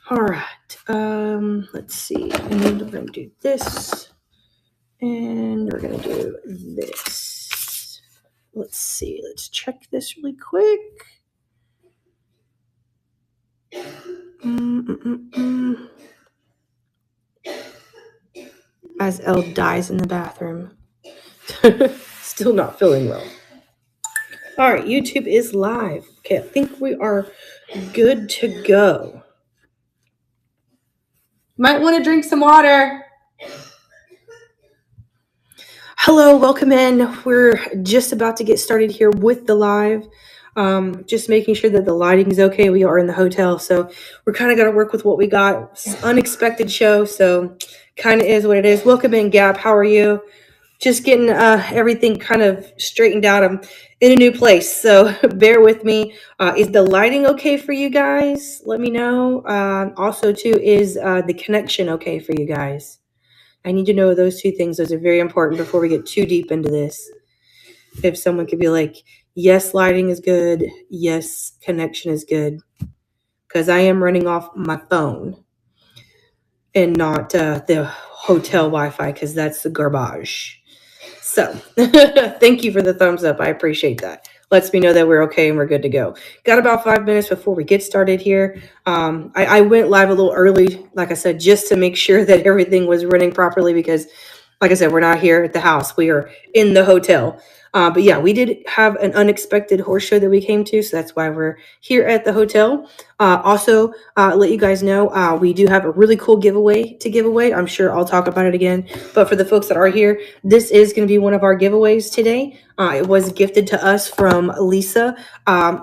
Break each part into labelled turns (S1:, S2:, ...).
S1: All right. Let's see. And we're going to do this. And we're going to do this. Let's see. Let's check this really quick. As Elle dies in the bathroom. Still not feeling well. All right, YouTube is live. Okay, I think we are good to go. Might want to drink some water. Hello, welcome in. We're just about to get started here with the live. Just making sure that the lighting is okay. We are in the hotel, so we're kind of got to work with what we got. It's an unexpected show, so kind of is what it is. Welcome in, Gap. How are you? Just getting everything kind of straightened out. I'm in a new place, so bear with me. Is the lighting okay for you guys? Let me know. Also, too, is the connection okay for you guys? I need to know those two things. Those are very important before we get too deep into this. If someone could be like, yes, lighting is good. Yes, connection is good. Because I am running off my phone and not the hotel Wi-Fi, because that's the garbage. So thank you for the thumbs up. I appreciate that. Lets me know that we're okay and we're good to go. Got about 5 minutes before we get started here. I went live a little early, like I said, just to make sure that everything was running properly because, like I said, we're not here at the house. We are in the hotel. But yeah, we did have an unexpected horse show that we came to, so that's why we're here at the hotel. Also, let you guys know, we do have a really cool giveaway to give away. I'm sure I'll talk about it again. But for the folks that are here, this is going to be one of our giveaways today. It was gifted to us from Lisa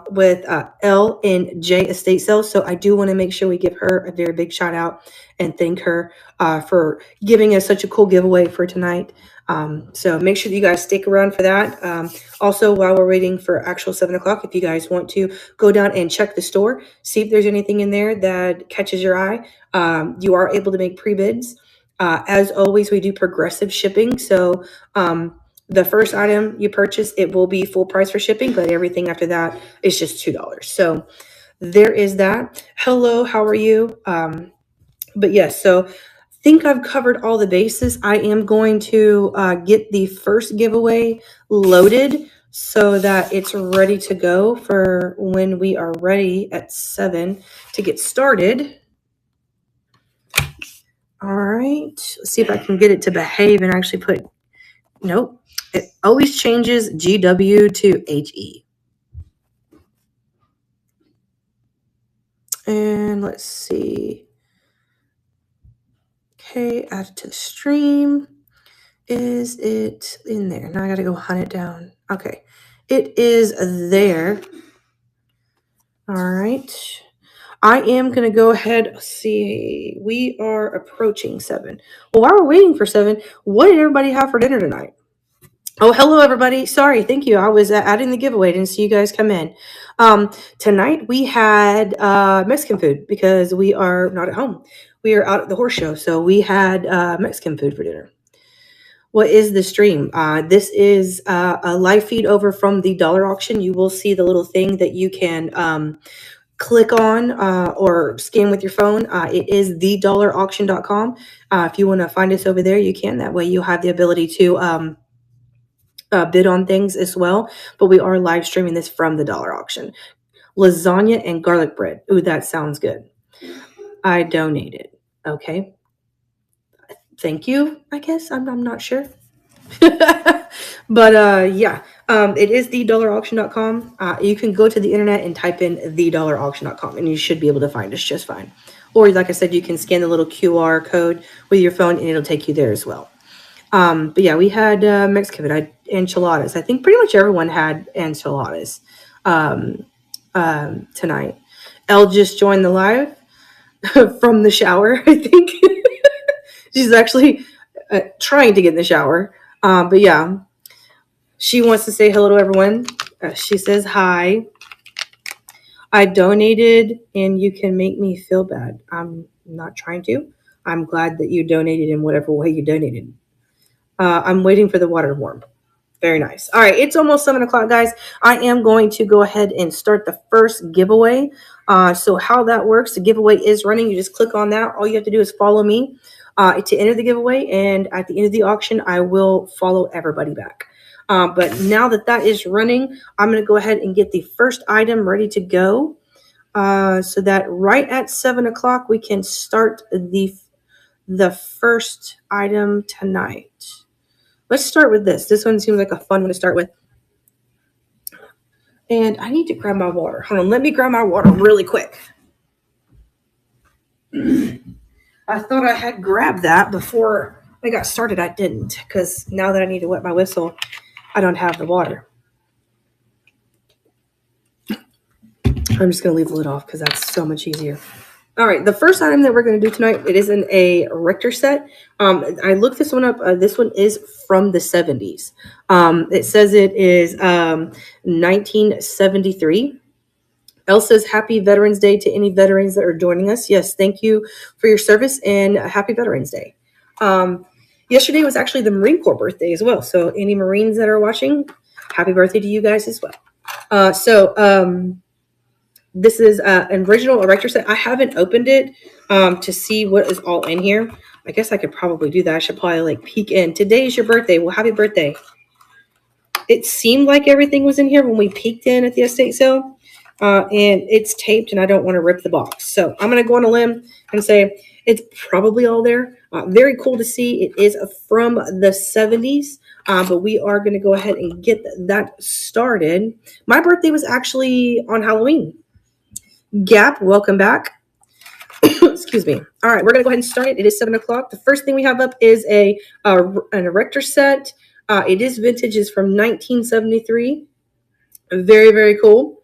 S1: with L&J Estate Sales. So I do want to make sure we give her a very big shout out and thank her for giving us such a cool giveaway for tonight. So make sure that you guys stick around for that. Also, while we're waiting for actual 7 o'clock, if you guys want to go down and check the store, see if there's anything in there that catches your eye. You are able to make pre-bids. As always, we do progressive shipping. So the first item you purchase, it will be full price for shipping, but everything after that is just $2. So there is that. Hello, how are you? But yes, so think I've covered all the bases. I am going to get the first giveaway loaded so that it's ready to go for when we are ready at 7 to get started. All right, let's see if I can get it to behave and actually put, nope, it always changes GW to HE. And let's see. Okay, add it to the stream. Is it in there? Now I gotta go hunt it down. Okay, it is there. All right. I am gonna go ahead. Let's see, we are approaching 7. Well, while we're waiting for 7, what did everybody have for dinner tonight? Oh, hello, everybody. Sorry, thank you. I was adding the giveaway. Didn't see you guys come in. Tonight we had Mexican food because we are not at home. We are out at the horse show, so we had Mexican food for dinner. What is the stream? This is a live feed over from the dollar auction. You will see the little thing that you can click on or scan with your phone. It is thedollarauction.com. If you want to find us over there, you can. That way you have the ability to bid on things as well. But we are live streaming this from the dollar auction. Lasagna and garlic bread. Ooh, that sounds good. I donated. Okay. Thank you, I guess. I'm not sure. But yeah, it is thedollarauction.com. You can go to the internet and type in thedollarauction.com and you should be able to find us just fine. Or like I said, you can scan the little QR code with your phone and it'll take you there as well. But yeah, we had Mexican food. I had enchiladas. I think pretty much everyone had enchiladas tonight. Elle just joined the live from the shower, I think. She's actually trying to get in the shower. But yeah, she wants to say hello to everyone. She says hi. I donated and you can make me feel bad. I'm not trying to. I'm glad that you donated in whatever way you donated. I'm waiting for the water to warm. Very nice. All right, it's almost 7 o'clock, guys. I am going to go ahead and start the first giveaway. So how that works, the giveaway is running. You just click on that. All you have to do is follow me to enter the giveaway. And at the end of the auction, I will follow everybody back. But now that that is running, I'm going to go ahead and get the first item ready to go. So that right at 7 o'clock, we can start the first item tonight. Let's start with this. This one seems like a fun one to start with. And I need to grab my water. Hold on, let me grab my water really quick. I thought I had grabbed that before I got started. I didn't, because now that I need to wet my whistle, I don't have the water. I'm just going to leave the lid off because that's so much easier. All right, the first item that we're going to do tonight, it is in a Richter set. I looked this one up. This one is from the 70s. It says it is 1973. Elle says, Happy Veterans Day to any veterans that are joining us. Yes, thank you for your service and happy Veterans Day. Yesterday was actually the Marine Corps birthday as well. So any Marines that are watching, happy birthday to you guys as well. This is an original Richter set. I haven't opened it to see what is all in here. I guess I could probably do that. I should probably like peek in. Today's your birthday. Well, happy birthday. It seemed like everything was in here when we peeked in at the estate sale. And it's taped and I don't want to rip the box. So I'm going to go on a limb and say it's probably all there. Very cool to see. It is from the 70s. But we are going to go ahead and get that started. My birthday was actually on Halloween. Gap, welcome back. Excuse me. All right, we're going to go ahead and start it. It is 7 o'clock. The first thing we have up is an Richter set. It is vintage. It's from 1973. Very, very cool.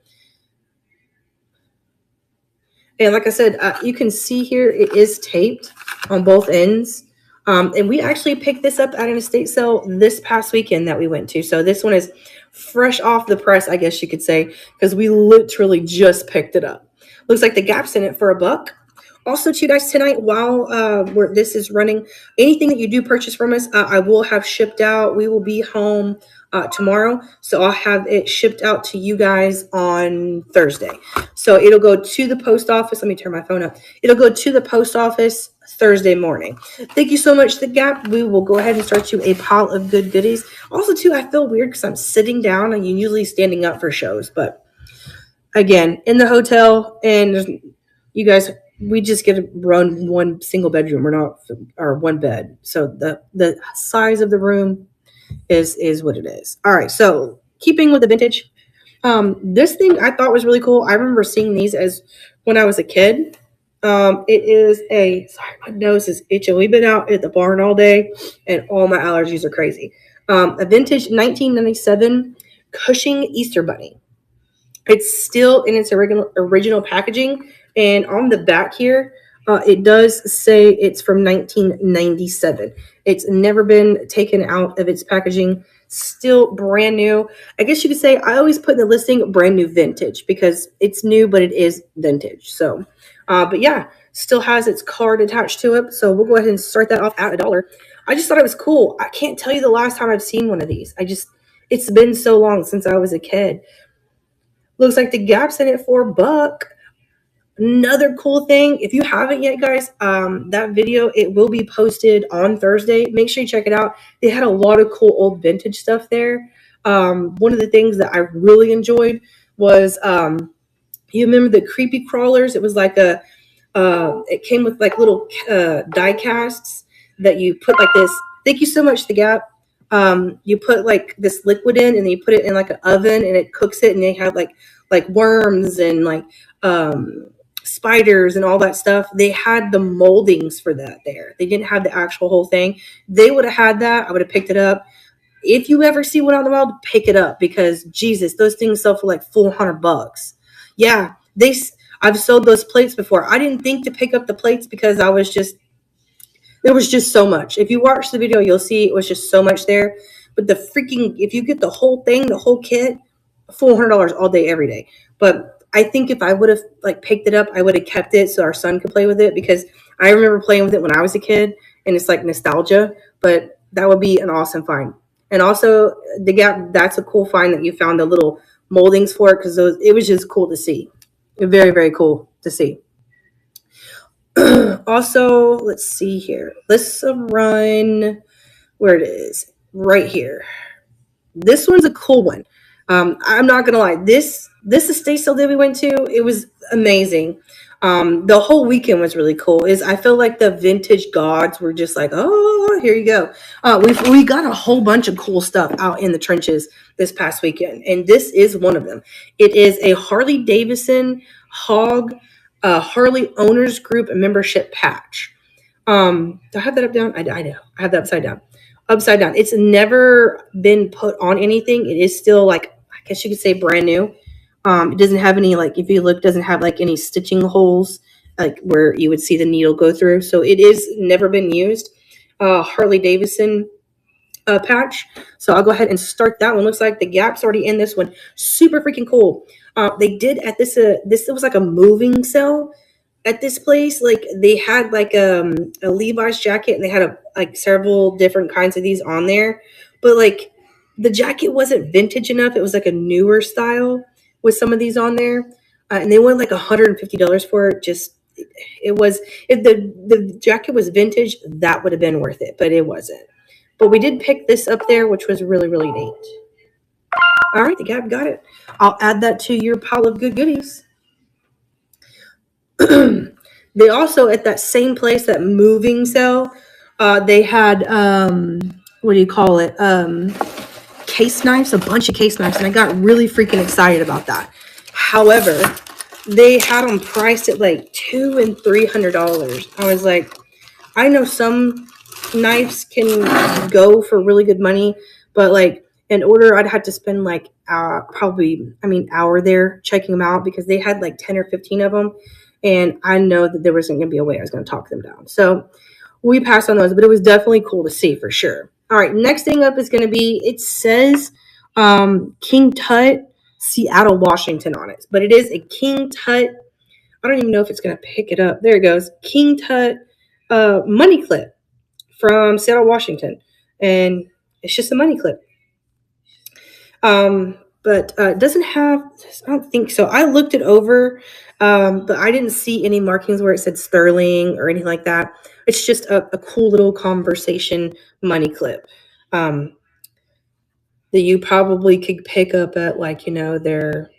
S1: And like I said, you can see here it is taped on both ends. And we actually picked this up at an estate sale this past weekend that we went to. So this one is fresh off the press, I guess you could say, because we literally just picked it up. Looks like the Gap's in it for $1. Also, too, guys, tonight, while this is running, anything that you do purchase from us, I will have shipped out. We will be home tomorrow, so I'll have it shipped out to you guys on Thursday. So it'll go to the post office. Let me turn my phone up. It'll go to the post office Thursday morning. Thank you so much, The Gap. We will go ahead and start you a pile of good goodies. Also, too, I feel weird because I'm sitting down and you're usually standing up for shows, but again, in the hotel, and you guys, we just get to run one single bedroom. We're not, or one bed. So the size of the room is what it is. All right. So keeping with the vintage, this thing I thought was really cool. I remember seeing these as when I was a kid. It is sorry, my nose is itching. We've been out at the barn all day and all my allergies are crazy. A vintage 1997 Cushing Easter Bunny. It's still in its original packaging. And on the back here, it does say it's from 1997. It's never been taken out of its packaging. Still brand new. I guess you could say I always put in the listing brand new vintage because it's new, but it is vintage. So, but yeah, still has its card attached to it. So we'll go ahead and start that off at $1. I just thought it was cool. I can't tell you the last time I've seen one of these. It's been so long since I was a kid. Looks like the Gap's in it for $1. Another cool thing, if you haven't yet, guys, that video, it will be posted on Thursday. Make sure you check it out. They had a lot of cool old vintage stuff there. One of the things that I really enjoyed was, you remember the creepy crawlers? It was like it came with like little die casts that you put like this. Thank you so much, The Gap. You put like this liquid in and then you put it in like an oven and it cooks it and they have like worms and like spiders and all that stuff. They had the moldings for that there. They didn't have the actual whole thing. They would have had that. I would have picked it up. If you ever see one on the wild, pick it up because Jesus, those things sell for like $400. Yeah, I've sold those plates before. I didn't think to pick up the plates because there was just so much. If you watch the video, you'll see it was just so much there. But if you get the whole thing, the whole kit, $400 all day, every day. But I think if I would have like picked it up, I would have kept it so our son could play with it because I remember playing with it when I was a kid and it's like nostalgia, but that would be an awesome find. And also the Gap, that's a cool find that you found the little moldings for it, because it was just cool to see. Very, very cool to see. Also, let's see here. Let's run where it is right here. This one's a cool one. I'm not gonna lie. This estate sale that we went to, it was amazing. The whole weekend was really cool. Is I feel like the vintage gods were just like, oh, here you go. We got a whole bunch of cool stuff out in the trenches this past weekend, and this is one of them. It is a Harley Davidson Hog Harley Owners Group membership patch. Do I have that up down? I do. I have that upside down. Upside down. It's never been put on anything. It is still like, I guess you could say, brand new. It doesn't have any, like, if you look, doesn't have like any stitching holes like where you would see the needle go through. So it is never been used. Harley Davidson patch. So I'll go ahead and start that one. Looks like the Gap's already in this one. Super freaking cool. They did at this it was like a moving sale at this place. Like they had like a Levi's jacket, and they had like several different kinds of these on there, but like the jacket wasn't vintage enough. It was like a newer style with some of these on there, and they went like $150 for it. Just it was, if the jacket was vintage, that would have been worth it, but it wasn't. But we did pick this up there, which was really, really neat. All right, the Gap got it. I'll add that to your pile of good goodies. They also, at that same place, that moving sale, they had what do you call it? Case knives, a bunch of case knives, and I got really freaking excited about that. However, they had them priced at like $200 and $300. I was like, I know some knives can go for really good money, but like in order, I'd have to spend like probably, hour there checking them out, because they had like 10 or 15 of them. And I know that there wasn't going to be a way I was going to talk them down. So we passed on those, but it was definitely cool to see for sure. All right, next thing up is going to be, it says King Tut, Seattle, Washington on it. But it is a King Tut. I don't even know if it's going to pick it up. There it goes. King Tut money clip from Seattle, Washington. And it's just a money clip. But it doesn't have, I don't think so. I looked it over, but I didn't see any markings where it said sterling or anything like that. It's just a cool little conversation money clip that you probably could pick up at, like, their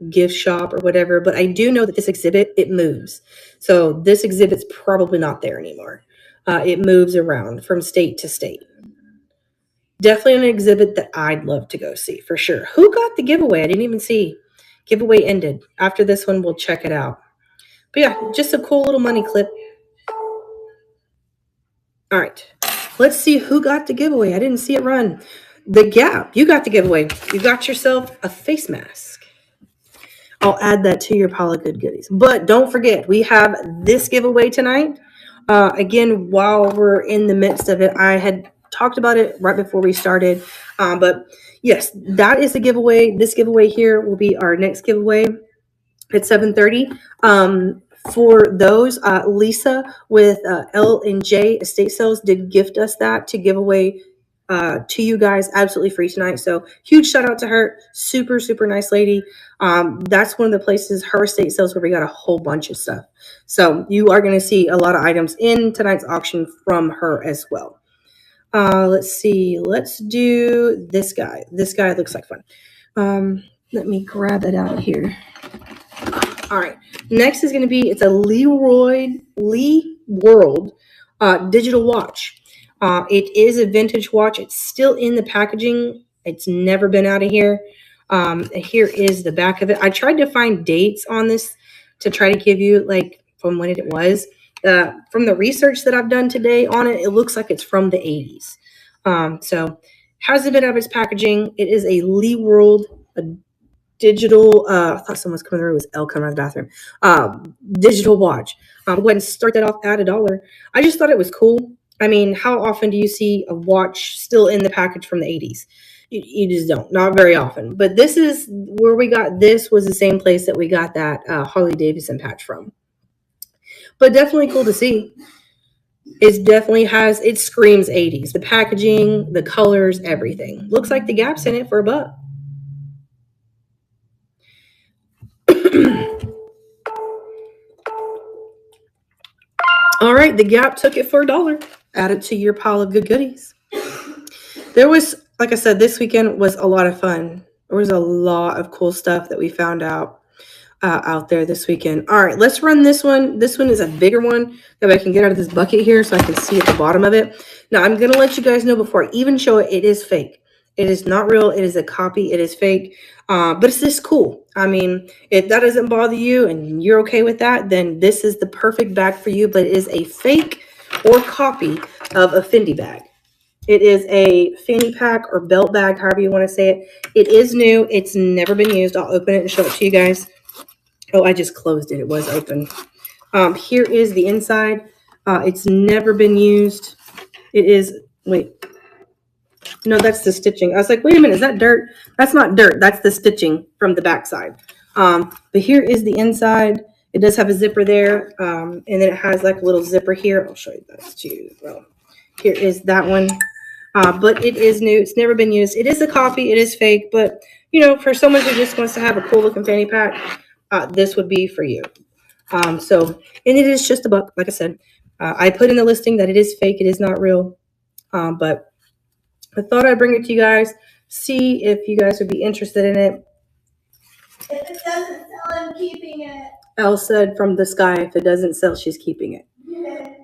S1: gift shop or whatever. But I do know that this exhibit, it moves. So this exhibit's probably not there anymore. It moves around from state to state. Definitely an exhibit that I'd love to go see for sure. Who got the giveaway? I didn't even see. Giveaway ended. After this one, we'll check it out. But yeah, just a cool little money clip. All right. Let's see who got the giveaway. I didn't see it run. The Gap, you got the giveaway. You got yourself a face mask. I'll add that to your pile of good goodies. But don't forget, we have this giveaway tonight. Again, while we're in the midst of it, I had talked about it right before we started. But yes, that is the giveaway. This giveaway here will be our next giveaway at 7:30. For those, Lisa with L&J Estate Sales did gift us that to give away to you guys absolutely free tonight. So huge shout out to her. Super, super nice lady. That's one of the places, her estate sales, where we got a whole bunch of stuff. So you are going to see a lot of items in tonight's auction from her as well. Let's see. Let's do this guy. This guy looks like fun. Let me grab it out here. All right. Next is going to be, it's a Lee World digital watch. It is a vintage watch. It's still in the packaging. It's never been out of here. Here is the back of it. I tried to find dates on this to try to give you, like, from when it was. From the research that I've done today on it, it looks like it's from the 80s. So hasn't been out of its packaging. It is a Lee World, a digital, I thought someone was coming through. It was Elle coming out of the bathroom. Digital watch. I'll go ahead and start that off at $1. I just thought it was cool. I mean, how often do you see a watch still in the package from the 80s? You just don't. Not very often. But this is where we got this, was the same place that we got that Harley Davidson patch from. But definitely cool to see. It definitely has, it screams 80s. The packaging, the colors, everything. Looks like the Gap's in it for $1. All right, the Gap took it for $1. Add it to your pile of good goodies. There was, like I said, this weekend was a lot of fun. There was a lot of cool stuff that we found out there this weekend. All right, let's run this one. This one is a bigger one that I can get out of this bucket here so I can see at the bottom of it. Now, I'm going to let you guys know before I even show it, it is fake. It is not real. It is a copy. It is fake. But it's this cool. I mean, if that doesn't bother you and you're okay with that, then this is the perfect bag for you. But it is a fake or copy of a Fendi bag. It is a fanny pack or belt bag, however you want to say it. It is new. It's never been used. I'll open it and show it to you guys. Oh, I just closed it. It was open. Here is the inside. It's never been used. It is, wait. No, that's the stitching. I was like, wait a minute, is that dirt? That's not dirt. That's the stitching from the backside. But here is the inside. It does have a zipper there. And then it has like a little zipper here. I'll show you that too. Well, here is that one. But it is new. It's never been used. It is a copy. It is fake. But, you know, for someone who just wants to have a cool looking fanny pack, this would be for you. And it is just $1, like I said. I put in the listing that it is fake. It is not real. But I thought I'd bring it to you guys, see if you guys would be interested in it.
S2: If it doesn't sell, I'm keeping it.
S1: Elle said from the sky, if it doesn't sell, she's keeping it.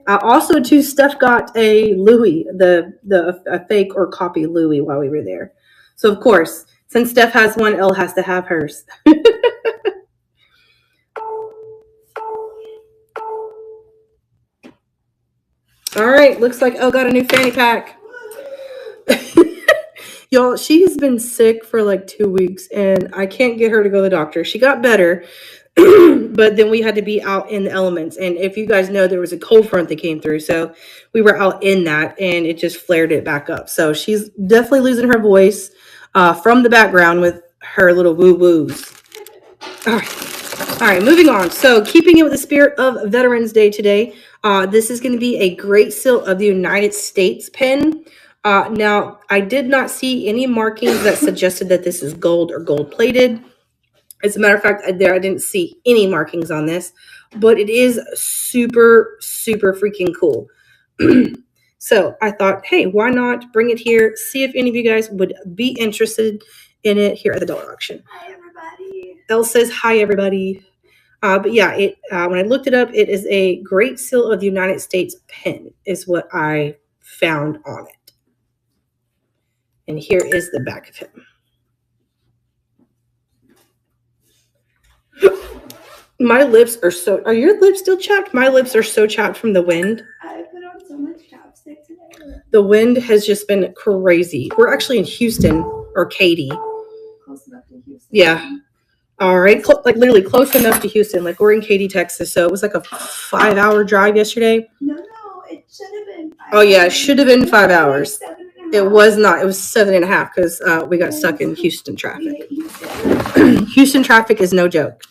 S1: Also, too, Steph got a Louis, a fake or copy Louis while we were there. So, of course, since Steph has one, Elle has to have hers. All right, looks like Elle got a new fanny pack. Y'all, she has been sick for like 2 weeks, and I can't get her to go to the doctor. She got better, but then we had to be out in the elements. And if you guys know, there was a cold front that came through, so we were out in that, and it just flared it back up. So she's definitely losing her voice from the background with her little woo-woos. All right, moving on. So keeping it with the spirit of Veterans Day today, this is going to be a Great Seal of the United States pin. Now, I did not see any markings that suggested that this is gold or gold plated. As a matter of fact, I didn't see any markings on this, but it is super, super freaking cool. So I thought, hey, why not bring it here? See if any of you guys would be interested in it here at the dollar auction.
S2: Hi, everybody.
S1: Elle says, hi, everybody. But yeah, when I looked it up, it is a Great Seal of the United States pin is what I found on it. And here is the back of him. My lips are so... Are your lips still chapped? My lips are so chapped from the wind.
S2: I put on so much chapstick today.
S1: The wind has just been crazy. We're actually in Houston, or Katy.
S2: Close enough to Houston.
S1: Yeah. All right. Like literally close enough to Houston. Like we're in Katy, Texas. So it was like a 5-hour drive yesterday.
S2: No, it should have been 5 hours.
S1: Oh, yeah. It should have been 5 hours. It was not. It was 7.5 because we got stuck in Houston traffic. Houston traffic is no joke.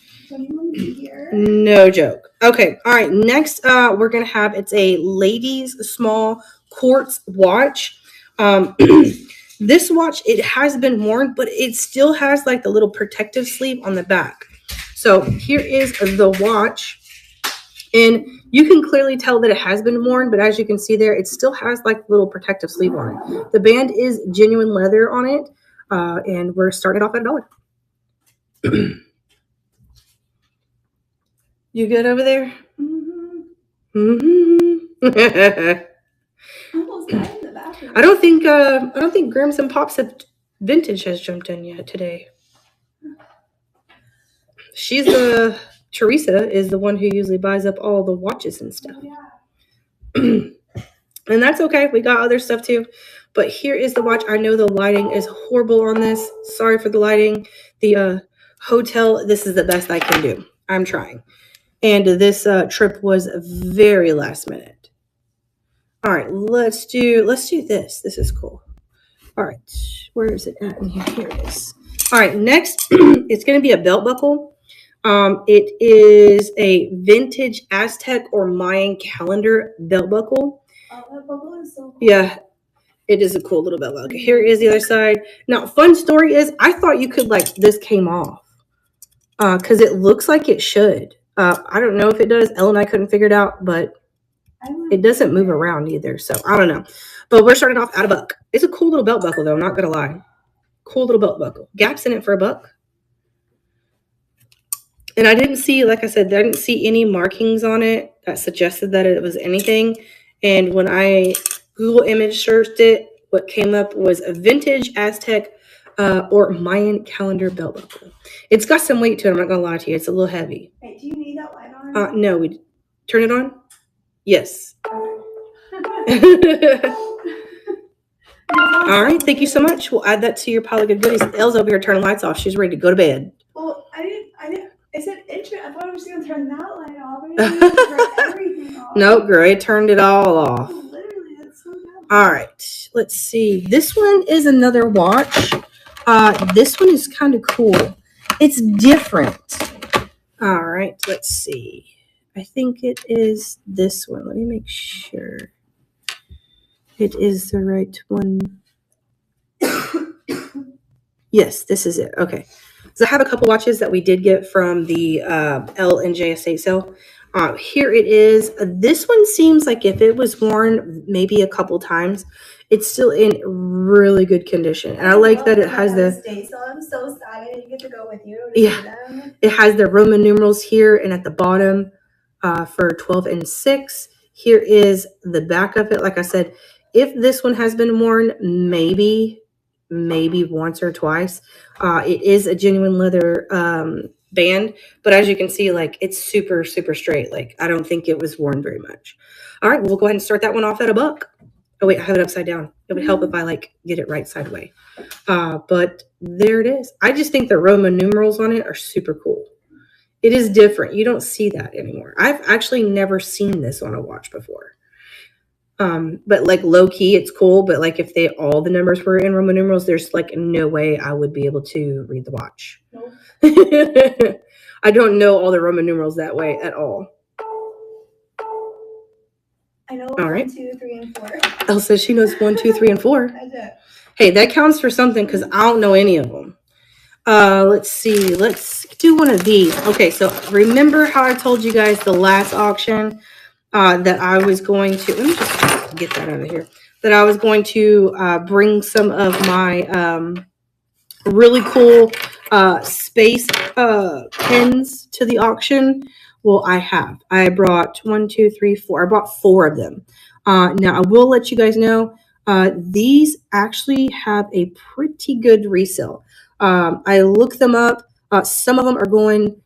S1: No joke. Okay. All right. Next, we're going to have, it's a ladies small quartz watch. This watch, it has been worn, but it still has like the little protective sleeve on the back. So here is the watch. And you can clearly tell that it has been worn, but as you can see there, it still has like a little protective sleeve on it. The band is genuine leather on it, and we're starting off at $1. You good over there?
S2: Almost died in the bathroom.
S1: I don't think Grams and Pops Vintage has jumped in yet today. She's Teresa is the one who usually buys up all the watches and stuff.
S2: Yeah.
S1: And that's okay. We got other stuff too. But here is the watch. I know the lighting is horrible on this. Sorry for the lighting. The hotel, this is the best I can do. I'm trying. And this trip was very last minute. All right, let's do this. This is cool. All right, where is it at in here? Here it is. All right, next, it's going to be a belt buckle. It is a vintage Aztec or Mayan calendar belt buckle.
S2: Oh, that bubble is so cool.
S1: Yeah, it is a cool little belt buckle. Here is the other side. Now, fun story is I thought you could like this came off because it looks like it should. I don't know if it does. Elle and I couldn't figure it out, but it doesn't move around either. So I don't know. But we're starting off at $1. It's a cool little belt buckle though. I'm not gonna lie. Cool little belt buckle. Gap's in it for $1. And I didn't see, like I said, I didn't see any markings on it that suggested that it was anything. And when I Google image searched it, what came up was a vintage Aztec or Mayan calendar belt buckle. It's got some weight to it. I'm not gonna lie to you. It's a little heavy.
S2: Wait, do you need that light on?
S1: No, we turn it on. Yes. All right. Thank you so much. We'll add that to your pile of good goodies. Elle's over here turning lights off. She's ready to go to bed.
S2: Well, I didn't. I said intro. I thought I was gonna turn that light off. I didn't turn everything off.
S1: Nope, girl. It turned it all off.
S2: Oh, literally, that's so bad.
S1: All right. Let's see. This one is another watch. This one is kind of cool. It's different. All right. Let's see. I think it is this one. Let me make sure it is the right one. Yes, this is it. Okay. So I have a couple watches that we did get from the Elle and J estate sale. Here it is. This one seems like if it was worn maybe a couple times, it's still in really good condition. And I like that it has the
S2: estate sale. I'm so sad I didn't get to go with you.
S1: Yeah. It has the Roman numerals here and at the bottom for 12 and 6. Here is the back of it. Like I said, if this one has been worn, maybe once or twice. It is a genuine leather band, but as you can see, like it's super straight. Like I don't think it was worn very much. All right, we'll go ahead and start that one off at $1. Oh wait, I have it upside down. It would help if I like get it right sideway. But there it is. I just think the Roman numerals on it are super cool. It is different. You don't see that anymore. I've actually never seen this on a watch before. But like low key, it's cool. But like if all the numbers were in Roman numerals, there's like no way I would be able to read the watch.
S2: Nope.
S1: I don't know all the Roman numerals that way at all.
S2: I know
S1: all right.
S2: 1, 2, 3, and 4.
S1: Elle says she knows 1, 2, 3, and 4.
S2: I do.
S1: Hey, that counts for something because I don't know any of them. Let's see. Let's do one of these. Okay, so remember how I told you guys the last auction that I was going to, let me just get that out of here, that I was going to bring some of my really cool space pins to the auction. Well, I brought 1, 2, 3, 4. I brought 4 of them. Now, I will let you guys know, these actually have a pretty good resale. I looked them up. Some of them are going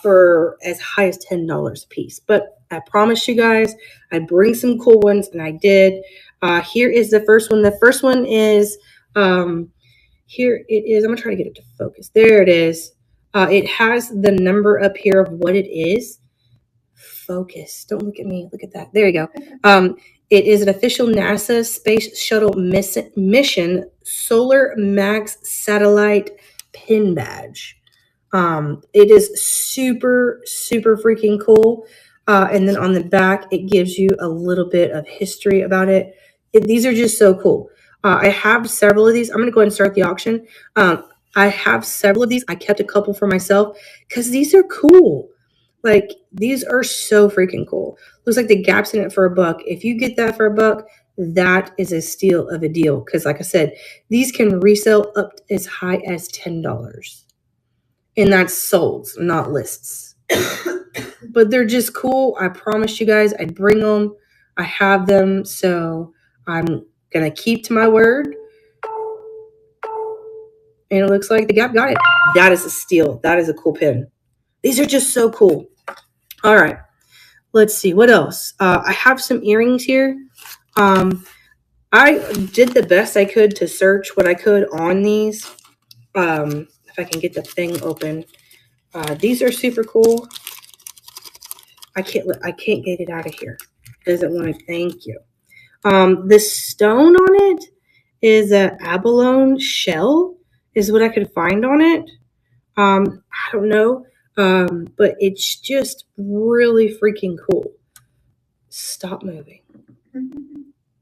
S1: for as high as $10 a piece. But I promised you guys I'd bring some cool ones, and I did. Here is the first one. The first one is, here it is. I'm going to try to get it to focus. There it is. It has the number up here of what it is. Focus. Don't look at me. Look at that. There you go. It is an official NASA Space Shuttle mission Solar Max satellite pin badge. It is super freaking cool. And then on the back, it gives you a little bit of history about it. These are just so cool. I have several of these. I'm going to go ahead and start the auction. I have several of these. I kept a couple for myself because these are cool. Like, these are so freaking cool. Looks like the Gap's in it for $1. If you get that for $1, that is a steal of a deal. Because like I said, these can resell up as high as $10. And that's sold, not lists. But they're just cool. I promised you guys I'd bring them. I have them. So I'm going to keep to my word. And it looks like the Gap got it. That is a steal. That is a cool pin. These are just so cool. All right. Let's see. What else? I have some earrings here. I did the best I could to search what I could on these. If I can get the thing open. These are super cool. I can't get it out of here. It doesn't want to. Thank you. The stone on it is a abalone shell, is what I could find on it. I don't know. But it's just really freaking cool. Stop moving.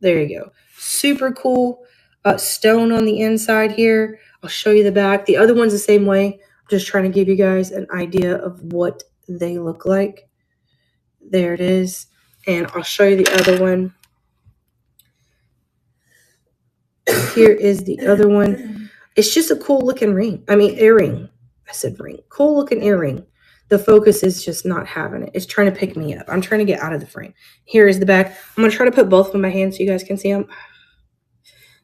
S1: There you go. Super cool stone on the inside here. I'll show you the back. The other one's the same way. I'm just trying to give you guys an idea of what they look like. There it is. And I'll show you the other one. Here is the other one. It's just a cool looking ring. I mean, earring. I said ring. Cool looking earring. The focus is just not having it. It's trying to pick me up. I'm trying to get out of the frame. Here is the back. I'm going to try to put both of my hands so you guys can see them.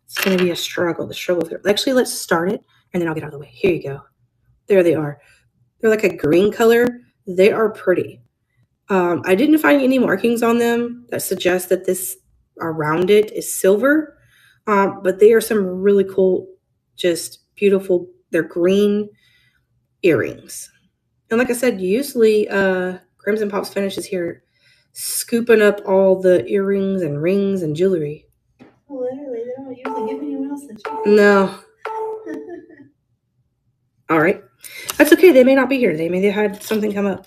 S1: It's going to be a struggle. The struggle through. Actually, let's start it, and then I'll get out of the way. Here you go. There they are. They're like a green color. They are pretty. I didn't find any markings on them that suggest that this around it is silver. But they are some really cool, just beautiful. They're green earrings. And like I said, usually Crimson Pops finishes here scooping up all the earrings and rings and jewelry.
S2: Literally, they don't usually give anyone else the chance.
S1: No. All right. That's okay. They may not be here today. Maybe they had something come up.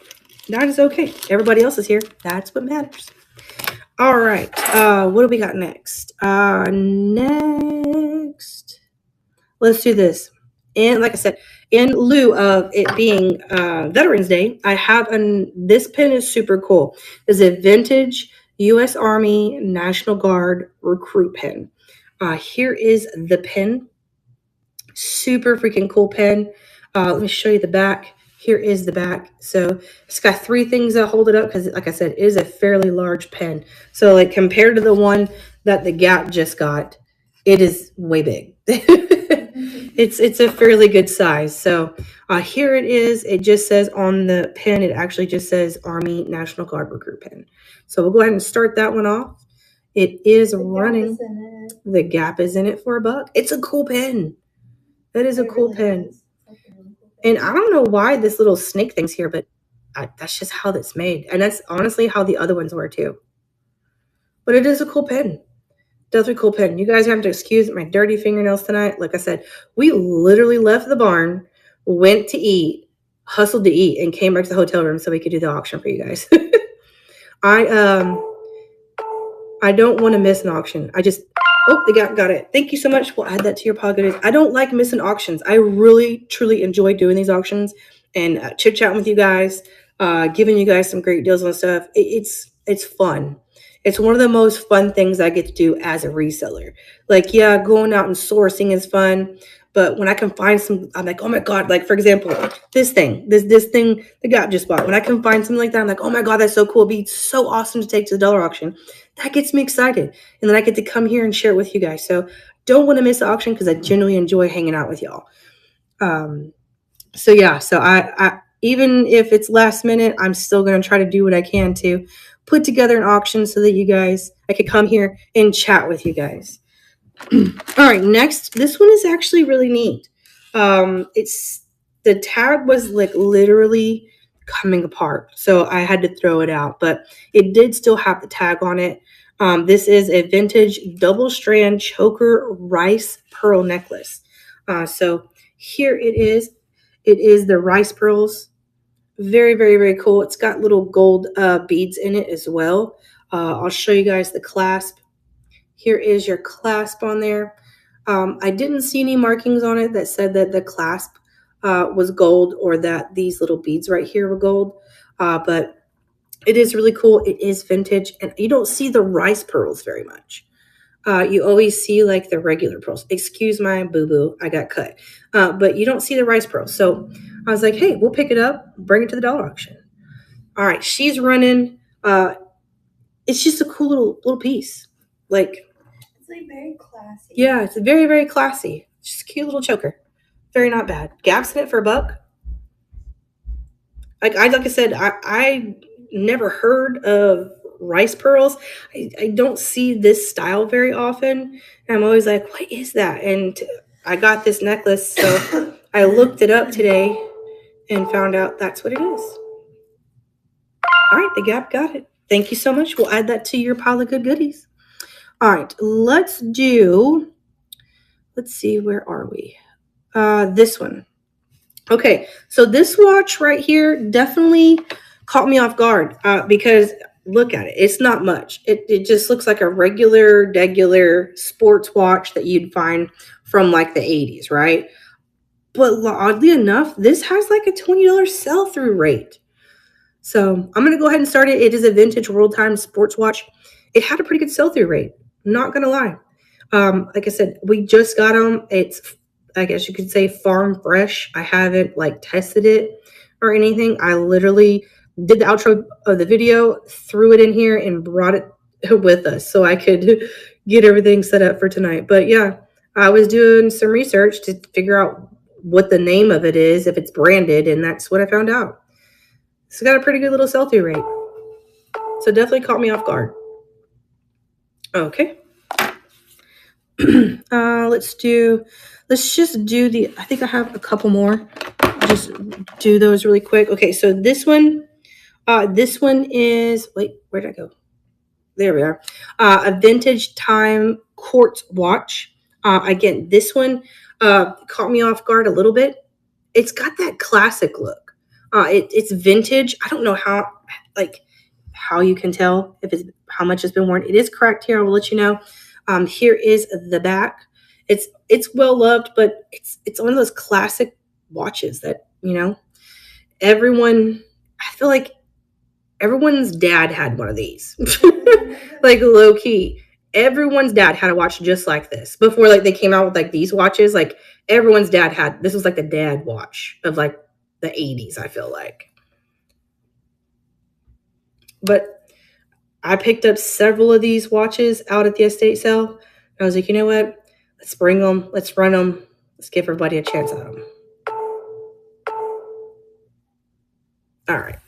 S1: That is okay. Everybody else is here. That's what matters. All right. What do we got next? Next. Let's do this. And like I said, in lieu of it being Veterans Day, I have this pin is super cool. It's a vintage U.S. Army National Guard recruit pin. Here is the pin. Super freaking cool pin. Let me show you the back. Here is the back. So it's got 3 things that hold it up because, like I said, it is a fairly large pen. So like compared to the one that the Gap just got, it is way big. It's a fairly good size. So here it is. It just says on the pen, it actually just says Army National Guard recruit pen. So we'll go ahead and start that one off. It is running. The Gap is in it for $1. It's a cool pen. That is a cool pen. And I don't know why this little snake thing's here, but that's just how that's made. And that's honestly how the other ones were too. But it is a cool pen. Definitely cool pen. You guys have to excuse my dirty fingernails tonight. Like I said, we literally left the barn, went to eat, hustled to eat, and came back to the hotel room so we could do the auction for you guys. I don't want to miss an auction. Oh, they got it. Thank you so much. We'll add that to your pile goodies. I don't like missing auctions. I really, truly enjoy doing these auctions and chit-chatting with you guys, giving you guys some great deals on stuff. It's fun. It's one of the most fun things I get to do as a reseller. Like, yeah, going out and sourcing is fun. But when I can find some, I'm like, oh my God, like for example, this thing the Gap just bought. When I can find something like that, I'm like, oh my God, that's so cool. It'd be so awesome to take to the dollar auction. That gets me excited. And then I get to come here and share it with you guys. So don't want to miss the auction because I genuinely enjoy hanging out with y'all. So yeah, so I even if it's last minute, I'm still going to try to do what I can to put together an auction so that I could come here and chat with you guys. All right, next, this one is actually really neat. The tag was like literally coming apart, so I had to throw it out, but it did still have the tag on it. This is a vintage double strand choker rice pearl necklace. So here it is. It is the rice pearls. Very, very, very cool. It's got little gold beads in it as well. I'll show you guys the clasp. Here is your clasp on there. I didn't see any markings on it that said that the clasp was gold or that these little beads right here were gold. But it is really cool. It is vintage. And you don't see the rice pearls very much. You always see like the regular pearls. Excuse my boo-boo. I got cut. But you don't see the rice pearls. So I was like, hey, we'll pick it up, bring it to the dollar auction. All right, she's running. It's just a cool little piece. Like,
S2: it's like very classy.
S1: Yeah, it's very, very classy. Just a cute little choker. Very not bad. Gap's in it for $1. Like I said, I never heard of rice pearls. I don't see this style very often. And I'm always like, what is that? And I got this necklace, so I looked it up today and found out that's what it is. All right, the Gap got it. Thank you so much. We'll add that to your pile of good goodies. All right, let's see, where are we? This one. Okay, so this watch right here definitely caught me off guard because look at it. It's not much. It just looks like a regular sports watch that you'd find from like the 80s, right? But oddly enough, this has like a $20 sell-through rate. So I'm going to go ahead and start it. It is a vintage World Time sports watch. It had a pretty good sell-through rate. Not going to lie. Like I said, we just got them. It's, I guess you could say, farm fresh. I haven't like tested it or anything. I literally did the outro of the video, threw it in here, and brought it with us so I could get everything set up for tonight. But yeah, I was doing some research to figure out what the name of it is, if it's branded, and that's what I found out. It's got a pretty good little sell-through rate. So definitely caught me off guard. Okay. Let's just do the, I think I have a couple more. Just do those really quick. Okay, so this one is, wait, where did I go? There we are. A vintage time quartz watch. Again, this one caught me off guard a little bit. It's got that classic look. It's vintage. I don't know how you can tell if it's how much it's been worn. It is cracked here. I will let you know. Here is the back. It's well loved, but it's one of those classic watches that, everyone, I feel like everyone's dad had one of these. Like low key. Everyone's dad had a watch just like this. Before like they came out with like these watches, like everyone's dad had, this was like the dad watch of like the 80s, I feel like. But I picked up several of these watches out at the estate sale. I was like, you know what? Let's bring them. Let's run them. Let's give everybody a chance at them. All right.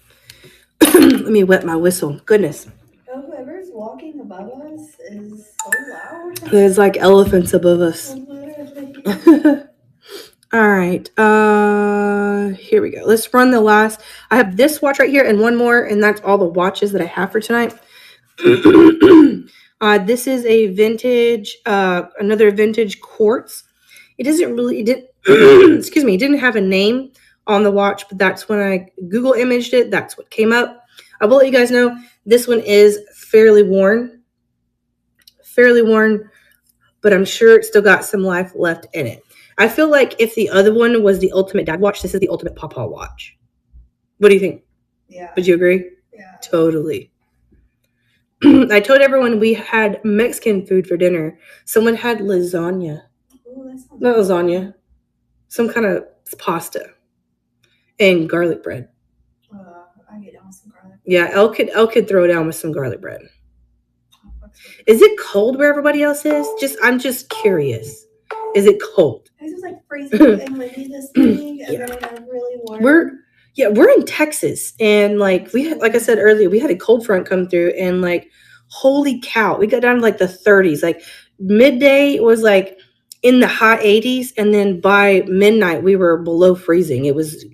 S1: Let me wet my whistle. Goodness.
S2: Whoever's walking above us is so loud.
S1: There's like elephants above us. All right. Here we go. Let's run the last. I have this watch right here and one more, and that's all the watches that I have for tonight. This is a vintage, another vintage quartz. It didn't have a name on the watch, but that's when I Google imaged it. That's what came up. I will let you guys know this one is fairly worn, but I'm sure it's still got some life left in it. I feel like if the other one was the ultimate dad watch, this is the ultimate papa watch. What do you think?
S2: Yeah.
S1: Would you agree?
S2: Yeah.
S1: Totally. I told everyone we had Mexican food for dinner. Someone had lasagna.
S2: Ooh, that sounds
S1: Not lasagna. Some kind of pasta. And garlic bread.
S2: I get down with some garlic.
S1: Yeah, Elle could throw down with some garlic bread. Is it cold where everybody else is? I'm just curious. Is it cold?
S2: It was like freezing and windy this morning, and then it got really warm.
S1: We're in Texas, and like I said earlier, we had a cold front come through, and like, holy cow, we got down to like the 30s. Like midday was like in the high 80s, and then by midnight we were below freezing. It was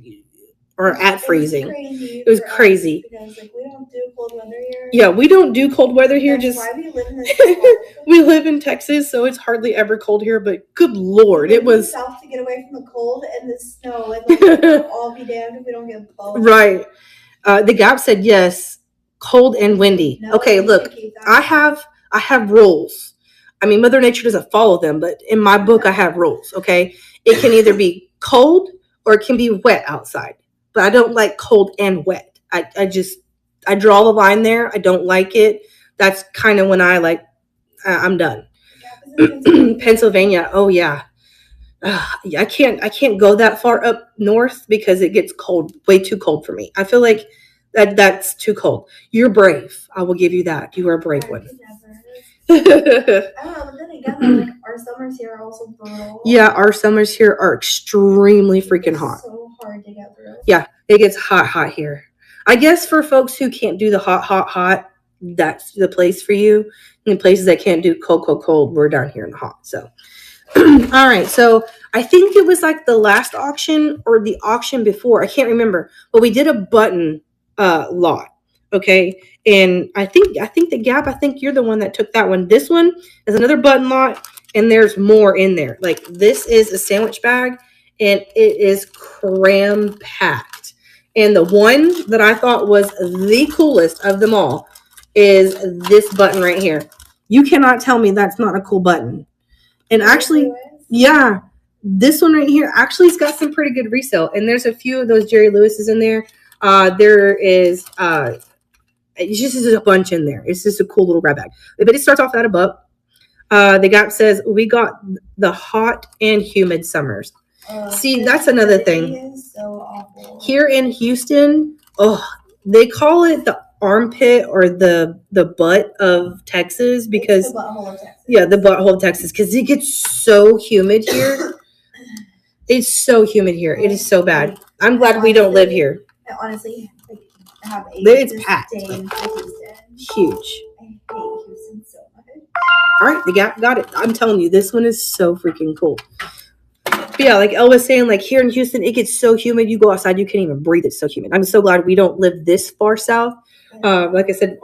S1: at freezing. It was crazy.
S2: Because like we don't do cold weather here.
S1: Yeah, we don't do cold weather here.
S2: That's
S1: just
S2: why we live in this
S1: we live in Texas, so it's hardly ever cold here. But good Lord, it was
S2: south to get away from the cold and the snow, and like we'll all be damned if we don't get both.
S1: Right. The Gap said yes, cold and windy.
S2: No,
S1: okay, look, I have rules. I mean, Mother Nature doesn't follow them, but in my book, I have rules. Okay, it can either be cold or it can be wet outside. But I don't like cold and wet. I draw the line there. I don't like it. That's kind of when I'm done. Pennsylvania. Oh yeah. I can't go that far up north because it gets cold, way too cold for me. I feel like that's too cold. You're brave. I will give you that. You are a brave one.
S2: I don't know, but then again, like our summers here are also brutal.
S1: Yeah, our summers here are extremely freaking hot.
S2: It's so hard to get through.
S1: Yeah, it gets hot here. I guess for folks who can't do the hot, that's the place for you. And places that can't do cold, we're down here in the hot. So, all right. So I think it was like the last auction or the auction before. I can't remember, but we did a button lot. Okay. And I think the Gap, I think you're the one that took that one. This one is another button lot, and there's more in there. Like this is a sandwich bag, and it is cram packed. And the one that I thought was the coolest of them all is this button right here. You cannot tell me that's not a cool button. And actually, yeah, this one right here actually has got some pretty good resale. And there's a few of those Jerry Lewis's in there. There is it's just a bunch in there. It's just a cool little grab bag. But it starts off at a buck. The Gap says we got the hot and humid summers. See, that's another thing.
S2: Is so awful.
S1: Here in Houston, they call it the armpit or the butt of Texas because
S2: It's the butthole of Texas.
S1: yeah, the butthole of Texas because it gets so humid here. It's so humid here. It is so bad. I'm glad we don't live here.
S2: I honestly have a
S1: It's packed.
S2: disdain for Houston.
S1: Huge.
S2: I hate Houston so much.
S1: All right, the Gap got it. I'm telling you, this one is so freaking cool. But yeah, like Elle was saying, like here in Houston, it gets so humid. You go outside, you can't even breathe. It's so humid. I'm so glad we don't live this far south. Like I said,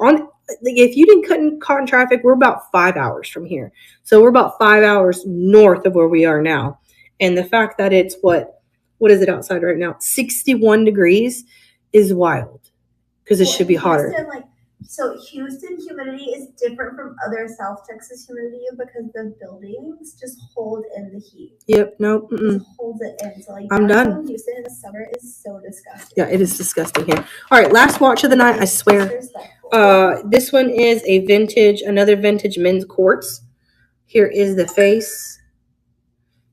S1: if you didn't cut in caught in traffic, we're about 5 hours from here. So we're about 5 hours north of where we are now. And the fact that it's what is it outside right now? 61 degrees is wild because it should be hotter.
S2: Houston humidity is different from other South Texas humidity because the buildings just hold in the heat.
S1: Yep. Nope.
S2: It holds it in. So
S1: I'm done.
S2: Houston in the summer is so disgusting.
S1: Yeah, it is disgusting here. All right, last watch of the night. I swear. This one is another vintage men's quartz. Here is the face,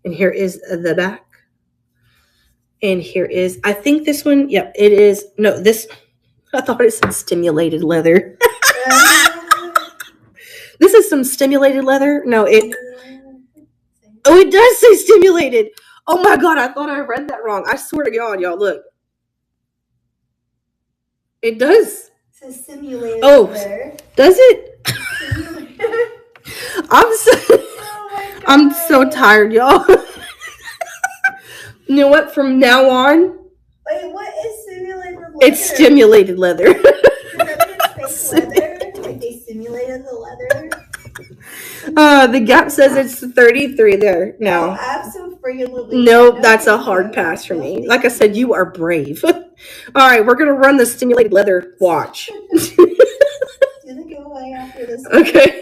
S1: and here is the back, and here is. I think this one. Yep, it is. No, this. I thought it said stimulated leather. This is some stimulated leather. No, it. Oh, it does say stimulated. Oh my God, I thought I read that wrong. I swear to God, y'all, look. It does.
S2: It says simulated
S1: leather. Does it? I'm so tired, y'all. You know what? From now on.
S2: Wait, what is simulated leather?
S1: It's stimulated leather.
S2: Does that mean it's fake leather? Like they simulated the leather?
S1: The Gap says it's 33 there now.
S2: Oh, absolutely.
S1: Nope, that's a hard pass for me. Like I said, you are brave. All right, we're going to run the stimulated leather watch.
S2: Do the giveaway after this one.
S1: Okay.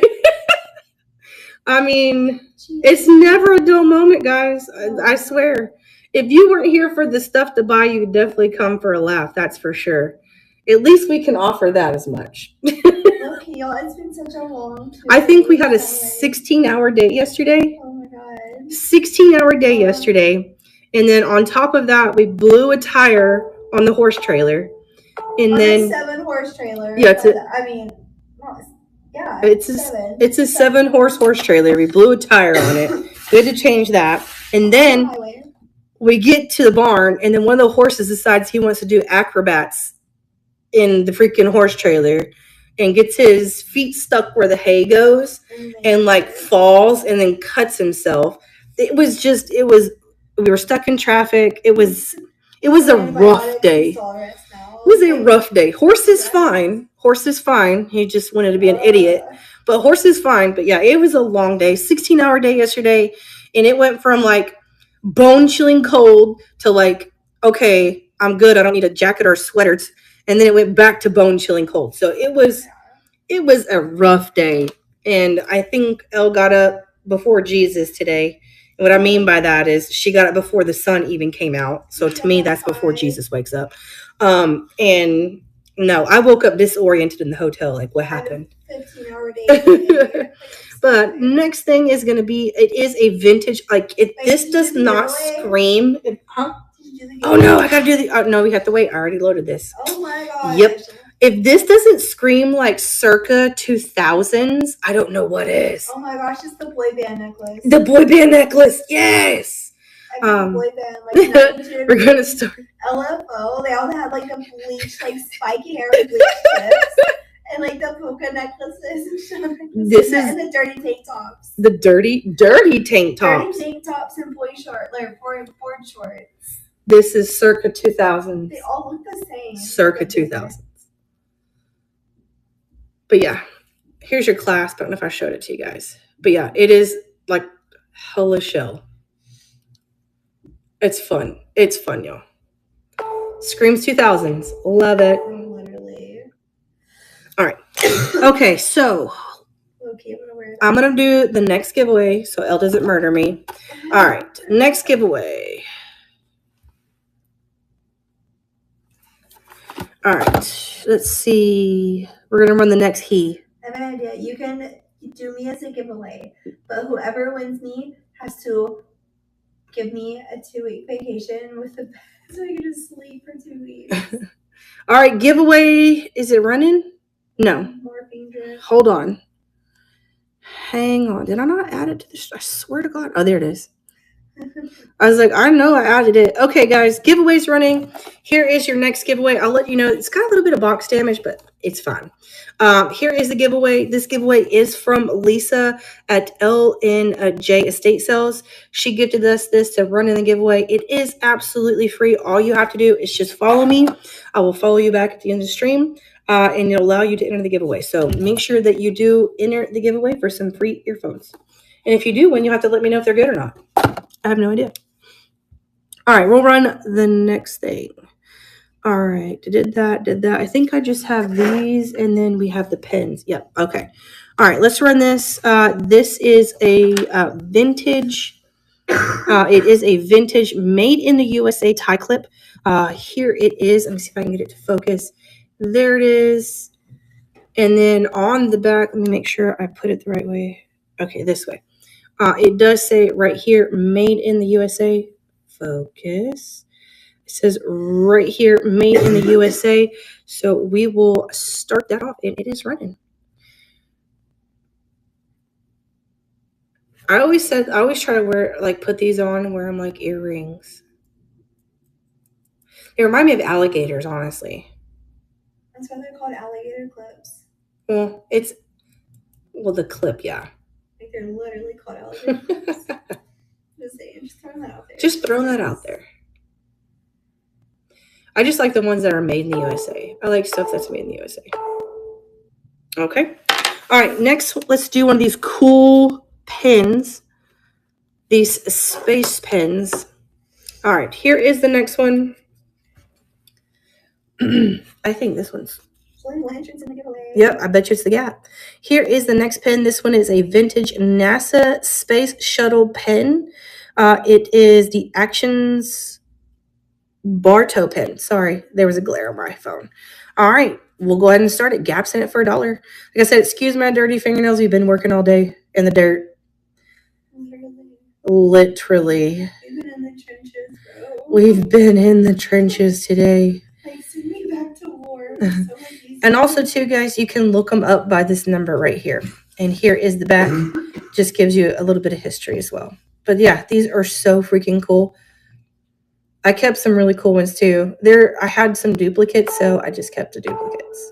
S1: I mean, it's never a dull moment, guys. I swear. If you weren't here for the stuff to buy, you could definitely come for a laugh. That's for sure. At least we can offer that as much.
S2: Okay, y'all, it's been such a long time.
S1: I think we had a 16-hour day yesterday.
S2: Oh my God.
S1: 16-hour day yesterday. And then on top of that, we blew a tire on the horse trailer. And then
S2: a 7-horse trailer.
S1: Yeah, it's
S2: it's
S1: a 7-horse trailer. We blew a tire on it. We had to change that. And then we get to the barn, and then one of the horses decides he wants to do acrobats in the freaking horse trailer and gets his feet stuck where the hay goes and like falls and then cuts himself. We were stuck in traffic. It was a rough day. It was a rough day. Horse is fine. He just wanted to be an idiot. But horse is fine. But yeah, it was a long day. 16-hour day yesterday. And it went from like bone chilling cold to like, okay, I'm good. I don't need a jacket or sweaters. And then it went back to bone chilling cold. So it was a rough day. And I think Elle got up before Jesus today. And what I mean by that is she got up before the sun even came out. So to me, that's before Jesus wakes up. And no, I woke up disoriented in the hotel. Like, what happened?
S2: 15-hour day.
S1: But next thing is going to be, it is a vintage, like, this does not scream. Huh? Oh, no, I got to do no, we have to wait. I already loaded this.
S2: Oh, my God.
S1: Yep. If this doesn't scream like circa 2000s, I don't know what is.
S2: Oh, my gosh, it's the boy band necklace.
S1: The boy band necklace, yes.
S2: Boy band, like,
S1: we're going to start.
S2: LFO, they all had like the bleached, like spiky hair with bleached tips. And like the puka necklaces and the dirty tank tops.
S1: The dirty tank tops.
S2: Dirty tank tops and board shorts.
S1: This is circa 2000s.
S2: They all look the same.
S1: Circa 2000s. But yeah, here's your clasp. I don't know if I showed it to you guys. But yeah, it is like hella shell. It's fun. It's fun, y'all. Screams 2000s. Love it.
S2: Literally.
S1: All right. Okay, so
S2: Okay, I'm gonna wear it.
S1: I'm going to do the next giveaway so Elle doesn't murder me. All right, next giveaway. All right, let's see. We're going to run the next he.
S2: I have an idea. You can do me as a giveaway, but whoever wins me has to give me a 2-week vacation with the so I can just sleep for 2 weeks.
S1: All right, giveaway. Is it running? No.
S2: Morphine drip.
S1: Hold on. Hang on. Did I not add it to this? I swear to God. Oh, there it is. I was like, I know I added it. Okay, guys, giveaway's running. Here is your next giveaway. I'll let you know. It's got a little bit of box damage, but it's fine. Here is the giveaway. This giveaway is from Lisa at LNJ Estate Sales. She gifted us this to run in the giveaway. It is absolutely free. All you have to do is just follow me. I will follow you back at the end of the stream, and it'll allow you to enter the giveaway. So make sure that you do enter the giveaway for some free earphones. And if you do win, you'll have to let me know if they're good or not. I have no idea. All right, we'll run the next thing. All right, did that. I think I just have these, and then we have the pens. Yep, okay. All right, let's run this. This is a vintage. It is a vintage made in the USA tie clip. Here it is. Let me see if I can get it to focus. There it is. And then on the back, let me make sure I put it the right way. Okay, this way. It does say right here, made in the USA. Focus. It says right here, made in the USA. So we will start that off, and it is running. I always try to wear, like, put these on and wear them like earrings. They remind me of alligators, honestly.
S2: That's why they're called alligator clips.
S1: Well, the clip, yeah.
S2: Like they're literally called alligator clips. Just saying, just throwing that out there.
S1: Just throwing that out there. I just like the ones that are made in the USA. I like stuff that's made in the USA. Okay. All right, next, let's do one of these cool pens. These space pens. All right, here is the next one. I think this one's...
S2: Lanterns in the giveaway.
S1: Yep, I bet you it's the Gap. Here is the next pen. This one is a vintage NASA Space Shuttle pen. It is the Actions Bartow pen. Sorry, there was a glare on my phone. All right, we'll go ahead and start it. Gap's in it for $1. Like I said, excuse my dirty fingernails. We've been working all day in the dirt. Literally.
S2: We've been in the trenches, bro.
S1: We've been in the trenches today.
S2: Like, send me back to war.
S1: And also, too, guys, you can look them up by this number right here. And here is the back. Just gives you a little bit of history as well. But yeah, these are so freaking cool. I kept some really cool ones too. I had some duplicates, so I just kept the duplicates.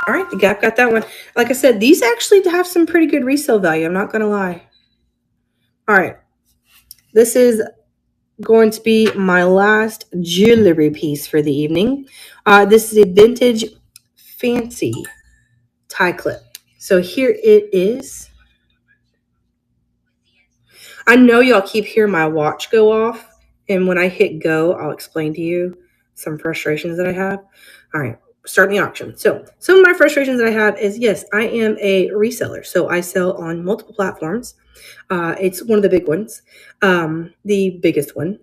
S1: All right, the Gap got that one. Like I said, these actually have some pretty good resale value. I'm not going to lie. All right. This is going to be my last jewelry piece for the evening. This is a vintage fancy tie clip. So here it is. I know y'all keep hearing my watch go off, and when I hit go, I'll explain to you some frustrations that I have. All right, starting the auction. So some of my frustrations that I have is, yes, I am a reseller. So I sell on multiple platforms. It's one of the big ones, the biggest one.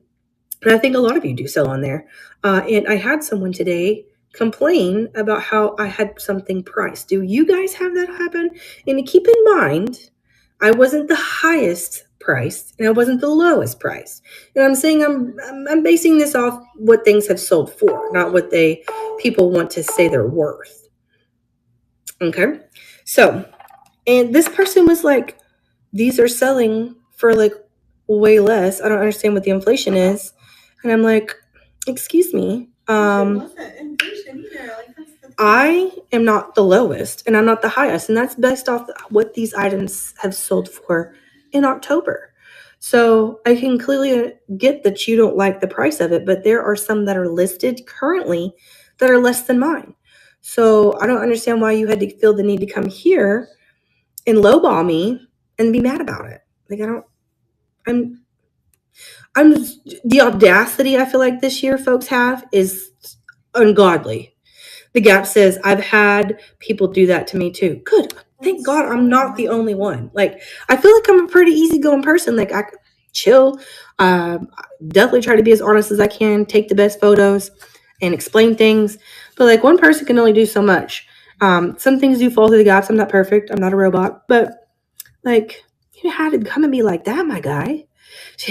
S1: And I think a lot of you do sell on there. And I had someone today complain about how I had something priced. Do you guys have that happen? And keep in mind, I wasn't the highest priced and I wasn't the lowest priced. And I'm saying I'm basing this off what things have sold for, not what people want to say they're worth. Okay. So, and this person was like, these are selling for like way less. I don't understand what the inflation is. And I'm like, excuse me. I am not the lowest and I'm not the highest. And that's based off what these items have sold for in October. So I can clearly get that you don't like the price of it, but there are some that are listed currently that are less than mine. So I don't understand why you had to feel the need to come here and lowball me and be mad about it. Like, the audacity I feel like this year folks have is ungodly. The Gap says, I've had people do that to me too. Good. Thank God I'm not the only one. Like, I feel like I'm a pretty easygoing person. Like, I chill. Definitely try to be as honest as I can, take the best photos and explain things. But like, one person can only do so much. Some things do fall through the gaps. I'm not perfect. I'm not a robot. But like, you had to come and be like that, my guy.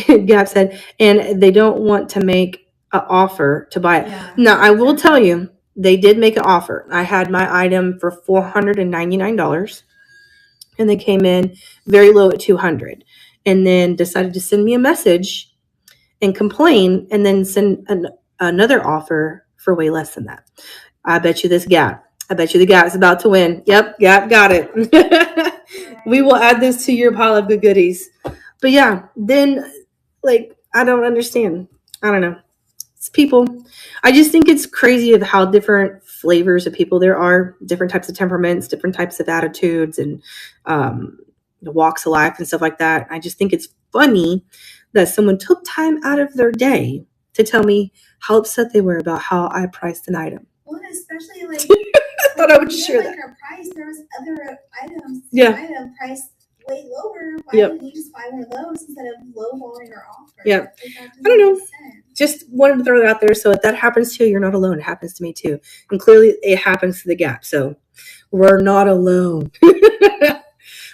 S1: Gap said, and they don't want to make an offer to buy it.
S2: Yeah.
S1: Now, I will tell you, they did make an offer. I had my item for $499, and they came in very low at $200, and then decided to send me a message and complain, and then send another offer for way less than that. I bet you this Gap. I bet you the Gap's about to win. Yep, Gap got it. We will add this to your pile of good goodies. But yeah, then, like, I don't understand. I don't know. It's people. I just think it's crazy of how different flavors of people there are, different types of temperaments, different types of attitudes, and the walks of life and stuff like that. I just think it's funny that someone took time out of their day to tell me how upset they were about how I priced an item.
S2: Well, especially like
S1: I thought I would share
S2: like
S1: that.
S2: our price. There was other items.
S1: Yeah.
S2: Item priced way lower. Why
S1: Yep.
S2: didn't you just buy one of those instead of lowballing our offer?
S1: Yeah.
S2: Like, that
S1: I don't know.
S2: doesn't make sense.
S1: Just wanted to throw that out there. So if that happens to you, you're not alone. It happens to me too. And clearly it happens to the Gap. So we're not alone.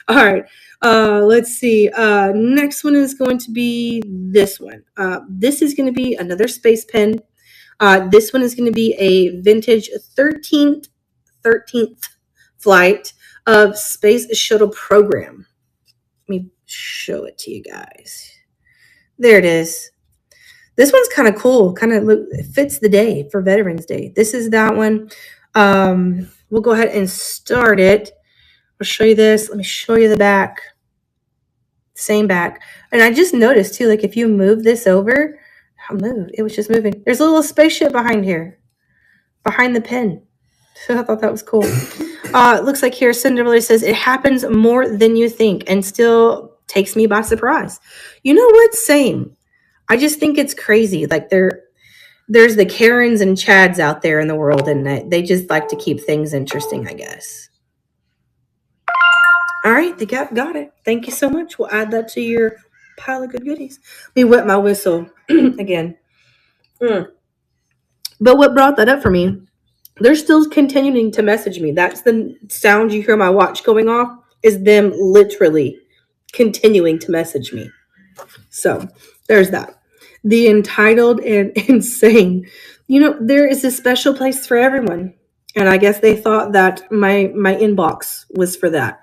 S1: All right. Let's see. Next one is going to be this one. This is going to be another space pen. This one is going to be a vintage 13th flight of Space Shuttle Program. Let me show it to you guys. There it is. This one's kind of cool. Kind of fits the day for Veterans Day. This is that one. We'll go ahead and start it. I'll show you this. Let me show you the back. Same back. And I just noticed too, like if you move this over, it was just moving. There's a little spaceship behind here, behind the pen. So I thought that was cool. It looks like here Cinderella says it happens more than you think and still takes me by surprise. You know what? Same. I just think it's crazy. Like there's the Karens and Chads out there in the world, and they just like to keep things interesting, I guess. All right, the Gap got it. Thank you so much. We'll add that to your pile of good goodies. Let me wet my whistle again. But what brought that up for me, they're still continuing to message me. That's the sound you hear my watch going off, is them literally continuing to message me. So there's that. The entitled and insane. You know, there is a special place for everyone. And I guess they thought that my inbox was for that.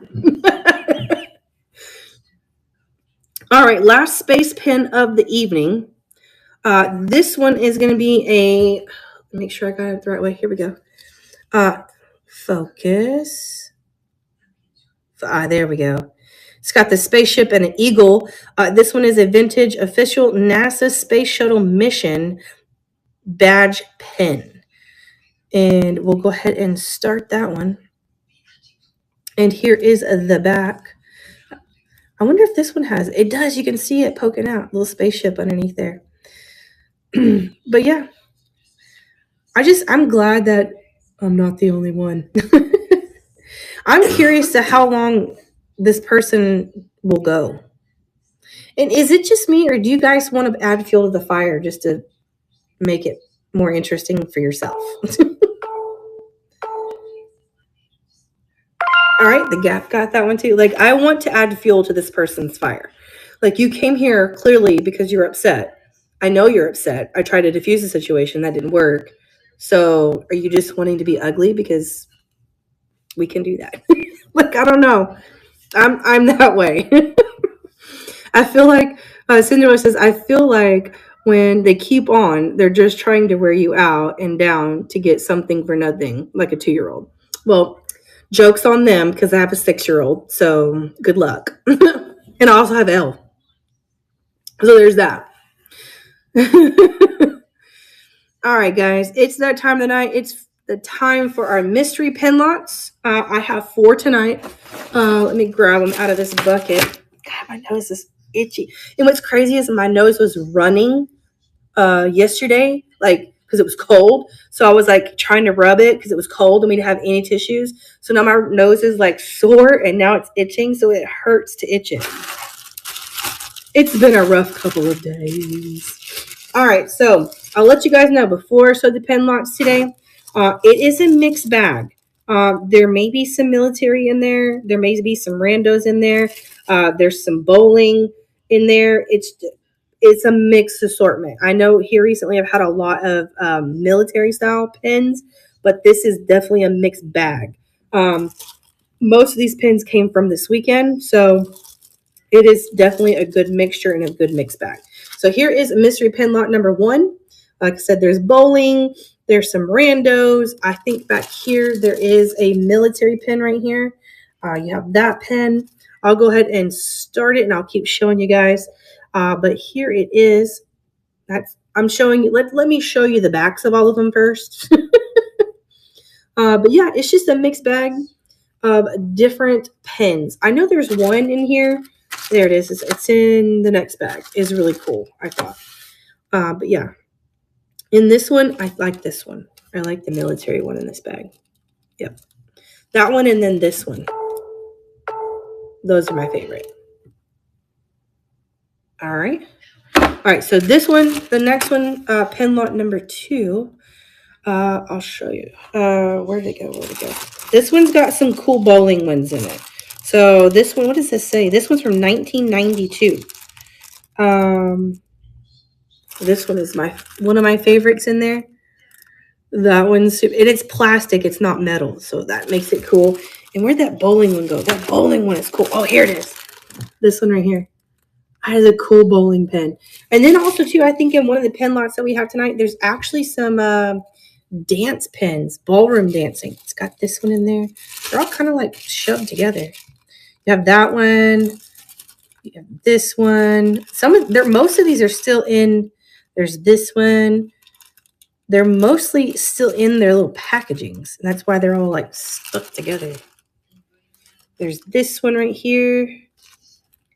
S1: All right, last space pen of the evening. This one is going to be make sure I got it the right way. Here we go. Focus. There we go. It's got the spaceship and an eagle. This one is a vintage official NASA Space Shuttle mission badge pen. And we'll go ahead and start that one. And here is the back. I wonder if this one has. It does. You can see it poking out. Little spaceship underneath there. But yeah. I'm glad that I'm not the only one. I'm curious to how long this person will go. And is it just me, or do you guys want to add fuel to the fire just to make it more interesting for yourself? All right, the Gap got that one too. Like, I want to add fuel to this person's fire. Like, you came here clearly because you're upset. I know you're upset. I tried to diffuse the situation. That didn't work. So are you just wanting to be ugly? Because we can do that. Like, I don't know. I'm that way. I feel like Cinderella says, I feel like when they keep on, they're just trying to wear you out and down to get something for nothing, like a 2-year-old. Well, joke's on them because I have a 6-year-old. So good luck. And I also have Elle. So there's that. All right, guys. It's that time of the night. It's the time for our mystery pen lots. I have 4 tonight. Let me grab them out of this bucket. God, my nose is itchy. And what's crazy is my nose was running yesterday. Like, because it was cold. So I was like trying to rub it because it was cold and we didn't have any tissues. So now my nose is like sore and now it's itching. So it hurts to itch it. It's been a rough couple of days. All right. So I'll let you guys know before I show the pen lots today. It is a mixed bag. There may be some military in there. There may be some randos in there. There's some bowling in there. It's a mixed assortment. I know here recently I've had a lot of military style pens, but this is definitely a mixed bag. Most of these pens came from this weekend, so it is definitely a good mixture and a good mixed bag. So here is mystery pen lot number 1. Like I said, there's bowling. There's some randos. I think back here there is a military pen right here. You have that pen. I'll go ahead and start it, and I'll keep showing you guys. But here it is. I'm showing you. Let me show you the backs of all of them first. But yeah, it's just a mixed bag of different pens. I know there's one in here. There it is. It's in the next bag. It's really cool, I thought. But yeah. In this one, I like this one. I like the military one in this bag. Yep. That one and then this one. Those are my favorite. All right. All right. So this one, the next one, pen lot number 2. I'll show you. Where'd it go? This one's got some cool bowling ones in it. So this one, what does this say? This one's from 1992. This one is one of my favorites in there. That one's, and it's plastic. It's not metal, so that makes it cool. And where'd that bowling one go? That bowling one is cool. Oh, here it is. This one right here. That is a cool bowling pen. And then also, too, I think in one of the pen lots that we have tonight, there's actually some dance pens, ballroom dancing. It's got this one in there. They're all kind of like shoved together. You have that one. You have this one. Most of these are still in. There's this one. They're mostly still in their little packagings. And that's why they're all like stuck together. There's this one right here.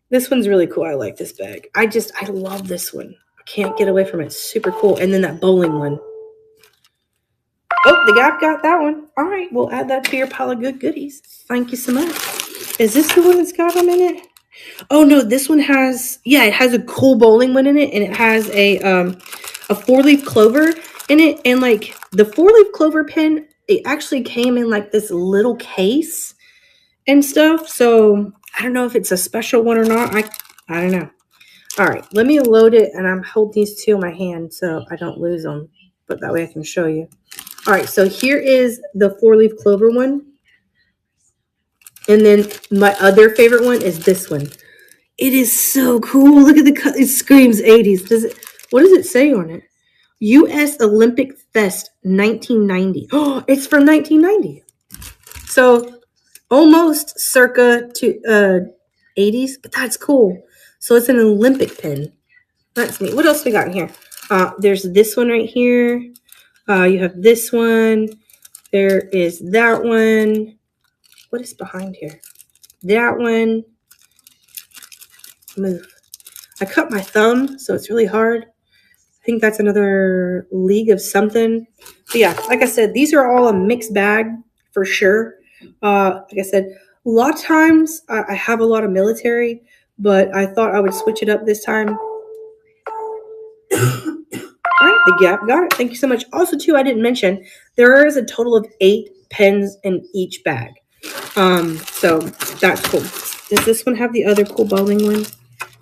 S1: This one's really cool. I like this bag. I love this one. I can't get away from it. It's super cool. And then that bowling one. Oh, the Gap got that one. All right. We'll add that to your pile of good goodies. Thank you so much. Is this the one that's got them in it? Oh, no. This one has, it has a cool bowling one in it. And it has a 4-leaf clover in it. And like the 4-leaf clover pen, it actually came in like this little case and stuff. So I don't know if it's a special one or not. I don't know. All right. Let me load it. And I'm holding these two in my hand so I don't lose them. But that way I can show you. All right, so here is the 4-leaf clover one. And then my other favorite one is this one. It is so cool. Look at the cut. It screams 80s. What does it say on it? U.S. Olympic Fest 1990. Oh, it's from 1990. So almost circa to 80s, but that's cool. So it's an Olympic pen. That's neat. What else we got in here? There's this one right here. You have this one. There is that one. What is behind here? That one. Move. I cut my thumb, so it's really hard. I think that's another League of something. But yeah, like I said, these are all a mixed bag for sure. Like I said, a lot of times I have a lot of military, but I thought I would switch it up this time. All right, the Gap got it. Thank you so much. Also, too, I didn't mention, there is a total of 8 pens in each bag. So that's cool. Does this one have the other cool bowling one?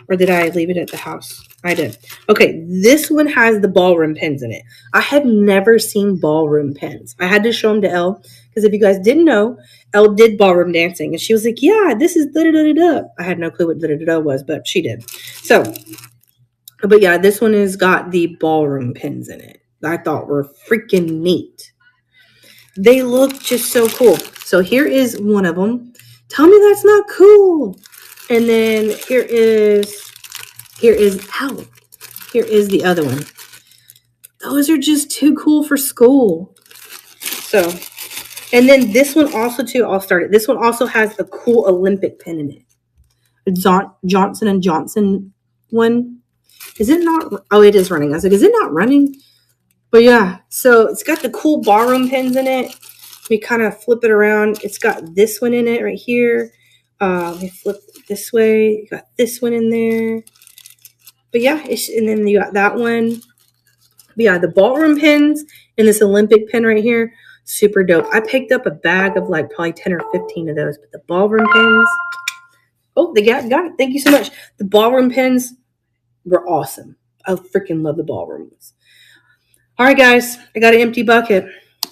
S1: Or did I leave it at the house? I did. Okay, this one has the ballroom pens in it. I have never seen ballroom pens. I had to show them to Elle, because if you guys didn't know, Elle did ballroom dancing. And she was like, yeah, this is da-da-da-da-da. I had no clue what da-da-da-da was, but she did. So, but yeah, this one has got the ballroom pens in it. I thought were freaking neat. They look just so cool. So here is one of them. Tell me that's not cool. And then here is the other one. Those are just too cool for school. So, and then this one also too, I'll start it. This one also has a cool Olympic pen in it. A Johnson & Johnson one. Is it not? Oh, it is running. I was like, is it not running? But yeah, so it's got the cool ballroom pins in it. We kind of flip it around. It's got this one in it right here. We flip it this way. You got this one in there. But yeah, and then you got that one. But yeah, the ballroom pins and this Olympic pin right here, super dope. I picked up a bag of like probably 10 or 15 of those. But the ballroom pins, oh, they got it. Thank you so much. The ballroom pins were awesome. I freaking love the ballrooms. All right, guys, I got an empty bucket.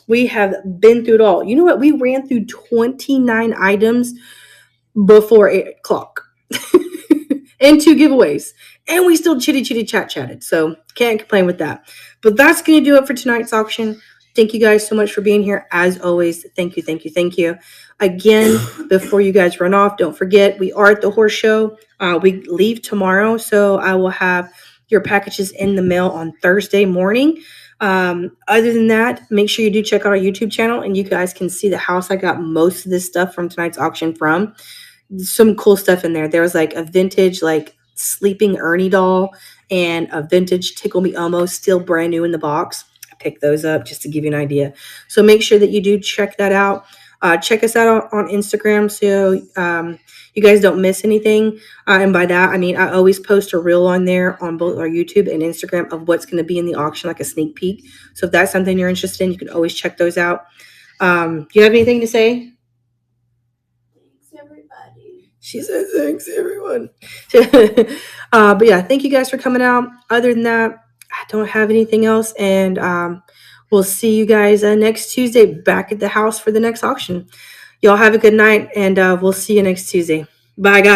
S1: We have been through it all. You know what? We ran through 29 items before 8 o'clock and 2 giveaways. And we still chitty chatted. So can't complain with that. But that's going to do it for tonight's auction. Thank you guys so much for being here. As always, thank you. Again, before you guys run off, don't forget, we are at the horse show. We leave tomorrow, so I will have your packages in the mail on Thursday morning. Other than that, make sure you do check out our YouTube channel, and you guys can see the house I got most of this stuff from tonight's auction from. Some cool stuff in there. There was like a vintage, like sleeping Ernie doll and a vintage Tickle Me Elmo, still brand new in the box. I picked those up just to give you an idea. So make sure that you do check that out. Check us out on Instagram so you guys don't miss anything. And by that, I mean, I always post a reel on there on both our YouTube and Instagram of what's going to be in the auction, like a sneak peek. So if that's something you're interested in, you can always check those out. Do you have anything to say? She said, thanks, everyone. But yeah, thank you guys for coming out. Other than that, I don't have anything else. And we'll see you guys next Tuesday back at the house for the next auction. Y'all have a good night, and we'll see you next Tuesday. Bye, guys.